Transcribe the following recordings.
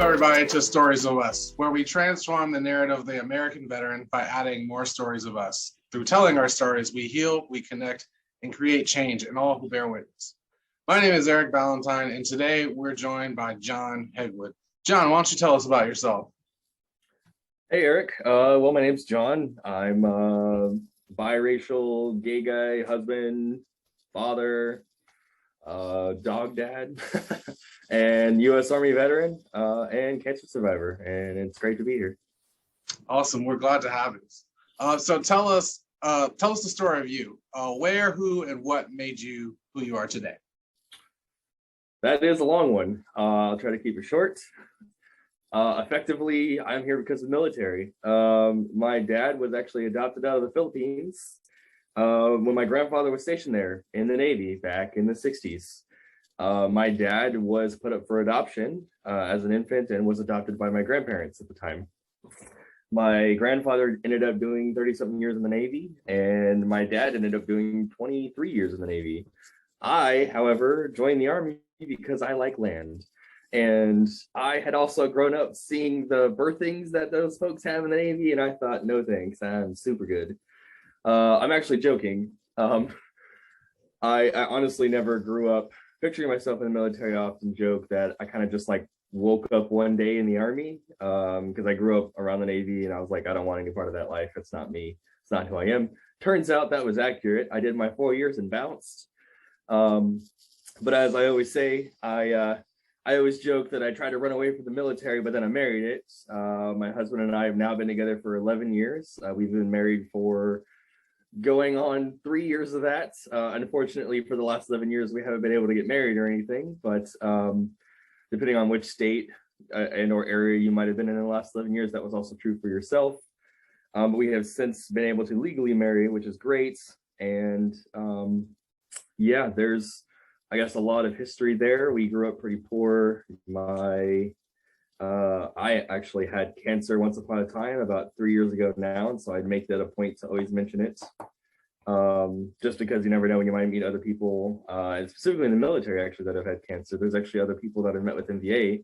everybody to Stories of Us, where we transform the narrative of the American veteran by adding more stories of us. Through telling our stories, we heal, we connect, and create change in all who bear witness. My name is Eric Ballantyne, and today we're joined by Jon Hegwood. Jon, why don't you tell us about yourself? Hey, Eric. Well, my name's Jon. I'm a biracial, gay guy, husband, father, dog dad, and U.S. Army veteran, and cancer survivor. And it's great to be here. Awesome. We're glad to have you. So tell us the story of you. Where, who, and what made you who you are today? That is a long one. I'll try to keep it short. Effectively, I'm here because of the military. My dad was actually adopted out of the Philippines when my grandfather was stationed there in the Navy back in the 60s. My dad was put up for adoption as an infant and was adopted by my grandparents at the time. My grandfather ended up doing 30-something years in the Navy, and my dad ended up doing 23 years in the Navy. I, however, joined the Army because I like land. And I had also grown up seeing the birthings that those folks have in the Navy, and I thought, no thanks, I'm super good. I'm actually joking. I honestly never grew up picturing myself in the military. I often joke that I kind of just like woke up one day in the Army because I grew up around the Navy, and I was like, I don't want any part of that life. It's not me. It's not who I am. Turns out that was accurate. I did my 4 years and bounced. But as I always say, I always joke that I tried to run away from the military, but then I married it. My husband and I have now been together for 11 years. We've been married for going on 3 years of that. Unfortunately, for the last 11 years, we haven't been able to get married or anything, but depending on which state and or area you might have been in the last 11 years, that was also true for yourself. We have since been able to legally marry, which is great. And yeah, there's, I guess, a lot of history there. We grew up pretty poor. I actually had cancer once upon a time, about 3 years ago now, and so I'd make that a point to always mention it. Just because you never know when you might meet other people, and specifically in the military, actually, that have had cancer. There's actually other people that I've met with in VA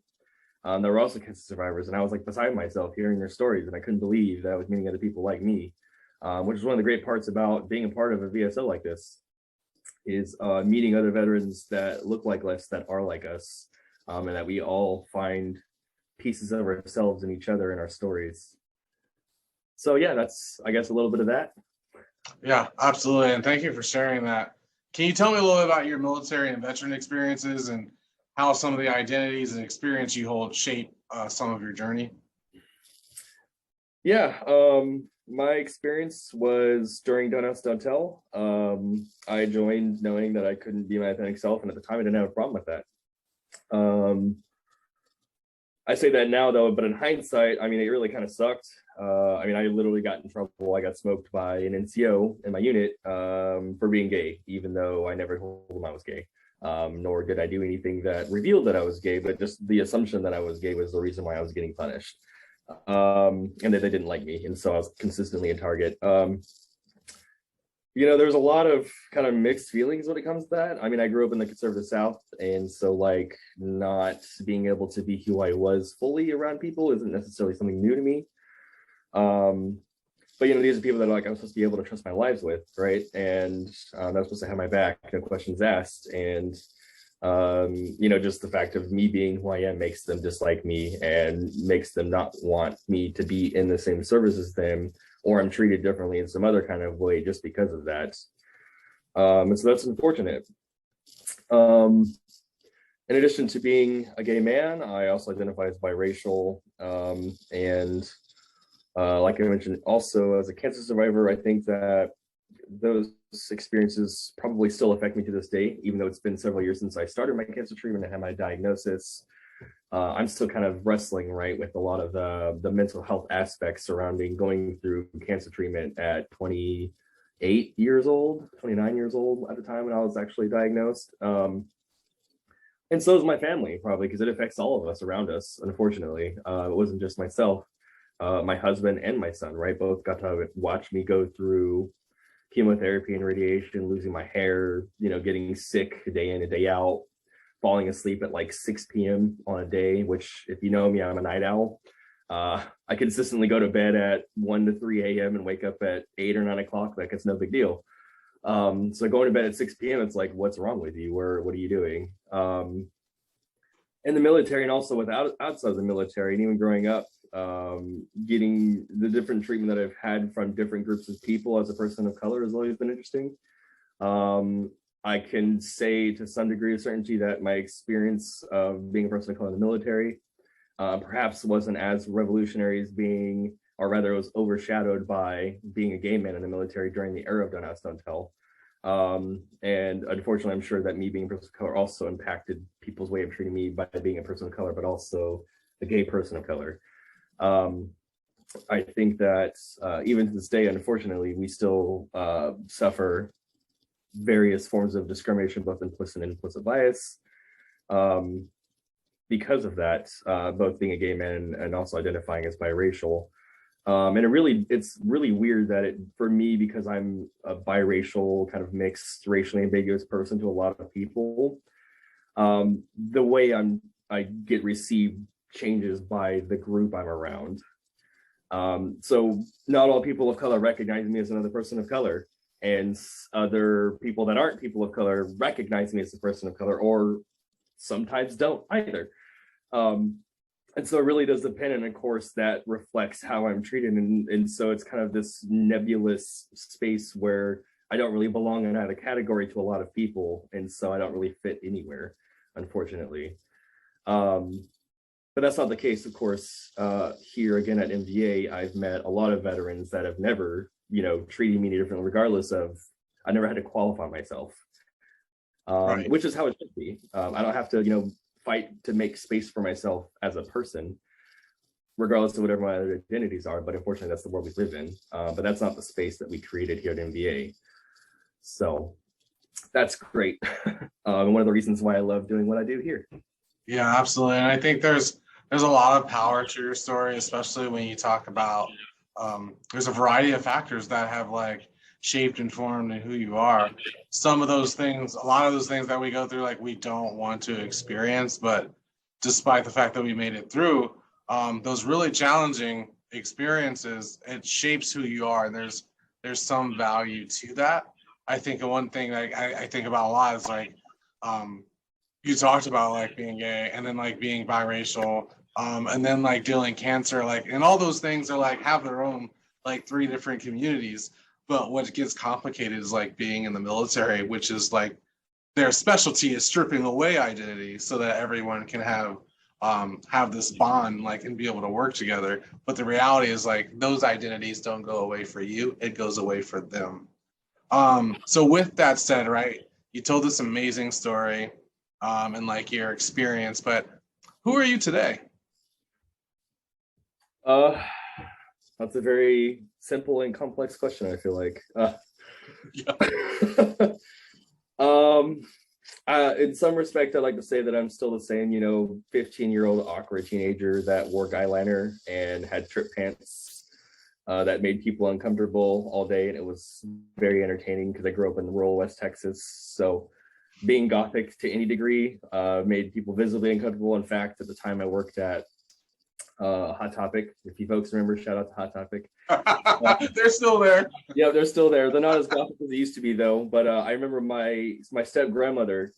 that were also cancer survivors, and I was like beside myself hearing their stories, and I couldn't believe that I was meeting other people like me, which is one of the great parts about being a part of a VSO like this. Is meeting other veterans that look like us, that are like us, and that we all find pieces of ourselves in each other in our stories. So yeah, that's, I guess, a little bit of that. Yeah, absolutely. And thank you for sharing that. Can you tell me a little bit about your military and veteran experiences and how some of the identities and experience you hold shape some of your journey? Yeah, my experience was during Don't Ask, Don't Tell. I joined knowing that I couldn't be my authentic self, and at the time I didn't have a problem with that. I say that now though, but in hindsight, I mean, it really kind of sucked. I mean, I literally got in trouble. I got smoked by an NCO in my unit for being gay, even though I never told them I was gay. Nor did I do anything that revealed that I was gay, but just the assumption that I was gay was the reason why I was getting punished. And that they didn't like me, and so I was consistently a target. You know, there's a lot of kind of mixed feelings when it comes to that. I mean, I grew up in the conservative South, and so like not being able to be who I was fully around people isn't necessarily something new to me. But you know, these are people that like I'm supposed to be able to trust my lives with, right? And they're supposed to have my back, no questions asked. And you know, just the fact of me being who I am makes them dislike me and makes them not want me to be in the same service as them, or I'm treated differently in some other kind of way just because of that. And so that's unfortunate. In addition to being a gay man, I also identify as biracial. And like I mentioned, also as a cancer survivor, I think that those experiences probably still affect me to this day, even though it's been several years since I started my cancer treatment and had my diagnosis. I'm still kind of wrestling, right, with a lot of the mental health aspects surrounding going through cancer treatment at 28 years old, 29 years old at the time when I was actually diagnosed. And so is my family, probably, because it affects all of us around us, unfortunately. It wasn't just myself. My husband and my son, right, both got to watch me go through chemotherapy and radiation, losing my hair, you know, getting sick day in and day out, falling asleep at like 6 p.m. on a day, which if you know me, I'm a night owl. I consistently go to bed at 1 to 3 a.m. and wake up at 8 or 9 o'clock. Like it's no big deal. So going to bed at 6 p.m., it's like, what's wrong with you? What are you doing? In the military, and also outside of the military, and even growing up, getting the different treatment that I've had from different groups of people as a person of color has always been interesting. I can say to some degree of certainty that my experience of being a person of color in the military perhaps wasn't as revolutionary as being, or rather it was overshadowed by being a gay man in the military during the era of Don't Ask, Don't Tell. And unfortunately, I'm sure that me being a person of color also impacted people's way of treating me by being a person of color, but also a gay person of color. I think that even to this day, unfortunately, we still suffer various forms of discrimination, both implicit and implicit bias. Because of that, both being a gay man and also identifying as biracial. And it's really weird that for me, because I'm a biracial, kind of mixed, racially ambiguous person to a lot of people, the way I get received changes by the group I'm around. So not all people of color recognize me as another person of color, and other people that aren't people of color recognize me as a person of color, or sometimes don't either. And so it really does depend, and of course that reflects how I'm treated, and so it's kind of this nebulous space where I don't really belong in either category to a lot of people, and so I don't really fit anywhere, unfortunately. But that's not the case, of course. Here again at MVA, I've met a lot of veterans that have never, treated me any differently, regardless of, I never had to qualify myself, right. Which is how it should be. I don't have to, fight to make space for myself as a person, regardless of whatever my other identities are. But unfortunately, that's the world we live in. But that's not the space that we created here at MVA. So that's great. And one of the reasons why I love doing what I do here. Yeah, absolutely. And I think there's a lot of power to your story, especially when you talk about there's a variety of factors that have shaped and formed who you are. Some of those things, a lot of those things that we go through, we don't want to experience, but despite the fact that we made it through, those really challenging experiences, it shapes who you are. And there's some value to that. I think one thing I think about a lot is you talked about being gay and then being biracial, and then dealing cancer, and all those things are have their own 3 different communities. But what gets complicated is being in the military, which is their specialty is stripping away identity so that everyone can have this bond and be able to work together. But the reality is those identities don't go away for you, it goes away for them. So with that said, right, you told this amazing story and your experience, but who are you today? That's a very simple and complex question, I feel like. In some respect, I'd like to say that I'm still the same, 15-year-old awkward teenager that wore guy liner and had trip pants that made people uncomfortable all day. And it was very entertaining because I grew up in rural West Texas. So being Gothic to any degree made people visibly uncomfortable. In fact, at the time I worked at Hot Topic, if you folks remember, shout out to Hot Topic. They're still there. Yeah, they're still there. They're not as Gothic as they used to be though. But I remember my step grandmother,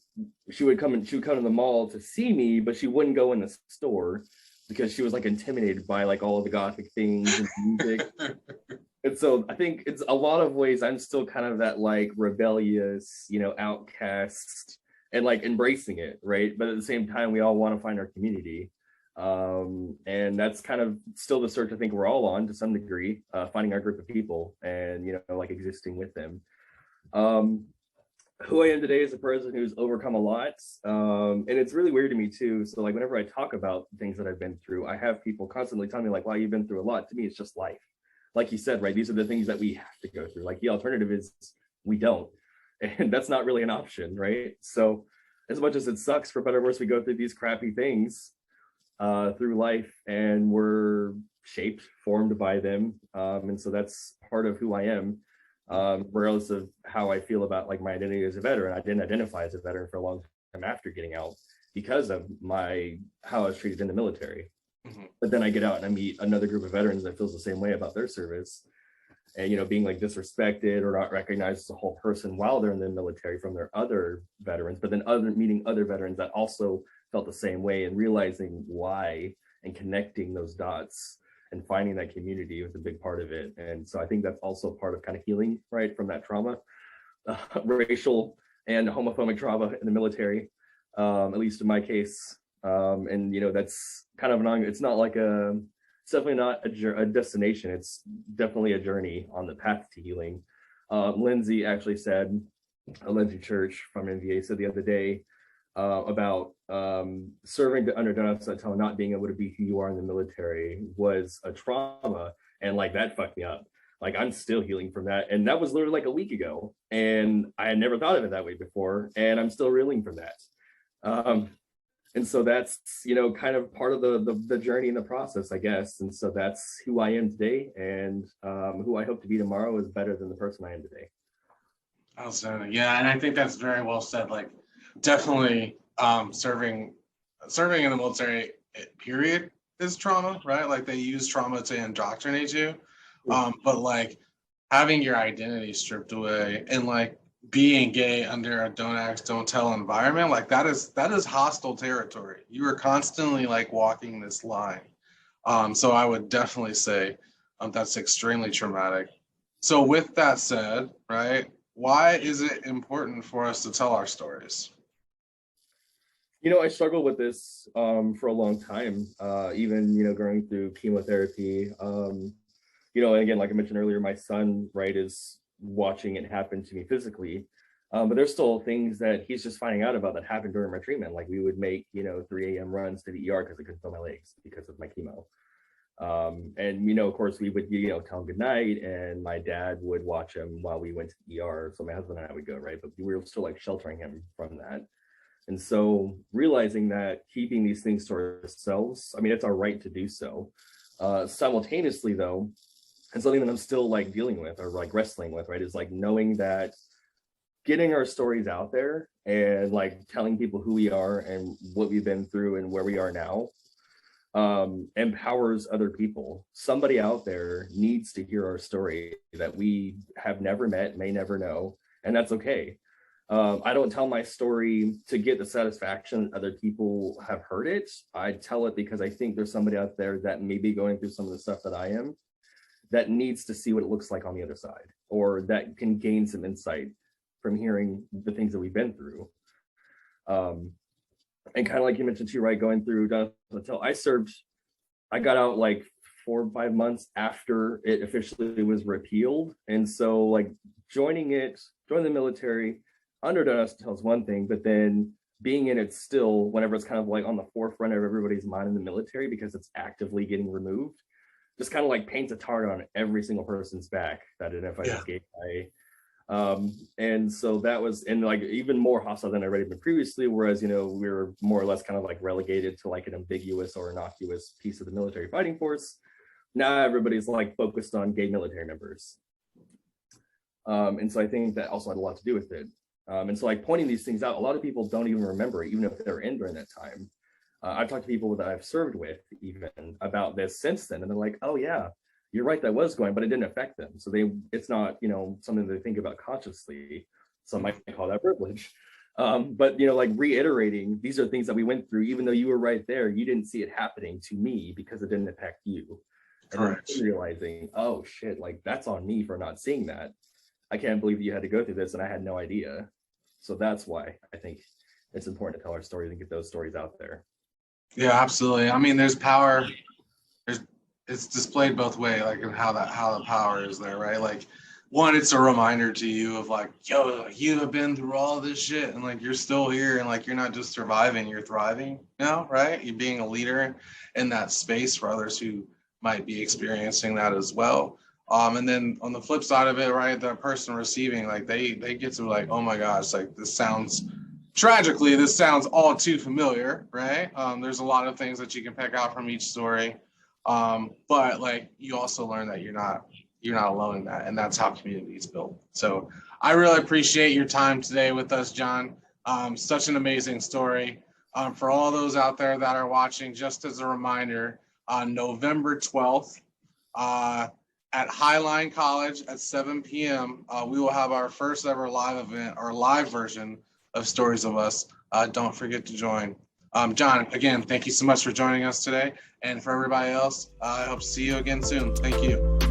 she would come to the mall to see me, but she wouldn't go in the store because she was intimidated by all of the Gothic things and music. And so I think it's a lot of ways I'm still kind of that rebellious, outcast and embracing it, right? But at the same time, we all want to find our community. And that's kind of still the search I think we're all on to some degree, finding our group of people and existing with them. Who I am today is a person who's overcome a lot, and it's really weird to me too. So whenever I talk about things that I've been through, I have people constantly tell me wow, you've been through a lot. To me, it's just life. Like you said, right, these are the things that we have to go through. The alternative is we don't, and that's not really an option, right? So as much as it sucks, for better or worse, we go through these crappy things through life, and we're shaped, formed by them, and so that's part of who I am, regardless of how I feel about my identity as a veteran. I didn't identify as a veteran for a long time after getting out, because of how I was treated in the military. Mhm. But then I get out and I meet another group of veterans that feels the same way about their service, and being like disrespected or not recognized as a whole person while they're in the military from their other veterans, but then meeting other veterans that also felt the same way, and realizing why and connecting those dots and finding that community was a big part of it. And so I think that's also part of kind of healing, right, from that trauma, racial and homophobic trauma in the military, at least in my case. And that's kind of it's not like it's definitely not a destination. It's definitely a journey on the path to healing. Lindsay actually said, Lindsay Church from NVA said the other day about serving the underdog, until not being able to be who you are in the military was a trauma, and like that fucked me up. Like I'm still healing from that, and that was literally like a week ago, and I had never thought of it that way before, and I'm still reeling from that. And so that's kind of part of the journey and the process, I guess. And so that's who I am today, and who I hope to be tomorrow is better than the person I am today. Outstanding. Yeah, and I think that's very well said. Like, definitely, serving in the military, period, is trauma, right? Like they use trauma to indoctrinate you, but like having your identity stripped away and like being gay under a don't ask, don't tell environment, like that is hostile territory. You are constantly like walking this line. So I would definitely say that's extremely traumatic. So with that said, right, why is it important for us to tell our stories? I struggled with this for a long time, even, going through chemotherapy. Again, like I mentioned earlier, my son, right, is watching it happen to me physically. But there's still things that he's just finding out about that happened during my treatment. Like we would make, 3 a.m. runs to the ER because I couldn't feel my legs because of my chemo. And, of course, we would, tell him goodnight, and my dad would watch him while we went to the ER. So my husband and I would go, right? But we were still like sheltering him from that. And so realizing that keeping these things to ourselves, I mean, it's our right to do so. Simultaneously, though, and something that I'm still like dealing with or like wrestling with, right, is like knowing that getting our stories out there and like telling people who we are and what we've been through and where we are now empowers other people. Somebody out there needs to hear our story that we have never met, may never know, and that's okay. I don't tell my story to get the satisfaction other people have heard it. I tell it because I think there's somebody out there that may be going through some of the stuff that I am, that needs to see what it looks like on the other side, or that can gain some insight from hearing the things that we've been through. And kind of like you mentioned too, right, going through until I got out like 4 or 5 months after it officially was repealed. And so like joining the military under Donatel is one thing, but then being in it still, whenever it's kind of like on the forefront of everybody's mind in the military because it's actively getting removed, just kind of like paints a target on every single person's back that identifies as gay. And so that was, and like even more hostile than I'd already been previously, whereas, we were more or less kind of like relegated to like an ambiguous or innocuous piece of the military fighting force. Now everybody's like focused on gay military members. And so I think that also had a lot to do with it. And so like pointing these things out, a lot of people don't even remember it, even if they're in during that time. I've talked to people that I've served with even about this since then, and they're like, oh yeah, you're right, that was going, but it didn't affect them. So it's not, something they think about consciously. Some might call that privilege. But, like reiterating, these are things that we went through, even though you were right there, you didn't see it happening to me because it didn't affect you. And then realizing, oh shit, like that's on me for not seeing that. I can't believe you had to go through this and I had no idea. So that's why I think it's important to tell our stories and get those stories out there. Yeah, absolutely. I mean, there's power. It's displayed both ways, like in how the power is there, right? Like, one, it's a reminder to you of like, yo, you have been through all this shit, and like you're still here, and like you're not just surviving, you're thriving now, right? You're being a leader in that space for others who might be experiencing that as well. And then on the flip side of it, right, the person receiving, like they get to like, oh my gosh, like this sounds all too familiar, right? There's a lot of things that you can pick out from each story. But like you also learn that you're not alone in that, and that's how community is built. So I really appreciate your time today with us, Jon. Such an amazing story. For all those out there that are watching, just as a reminder, on November 12th at Highline College at 7 p.m., we will have our first ever live event, our live version of Stories of Us. Don't forget to join. Jon, again, thank you so much for joining us today. And for everybody else, I hope to see you again soon. Thank you.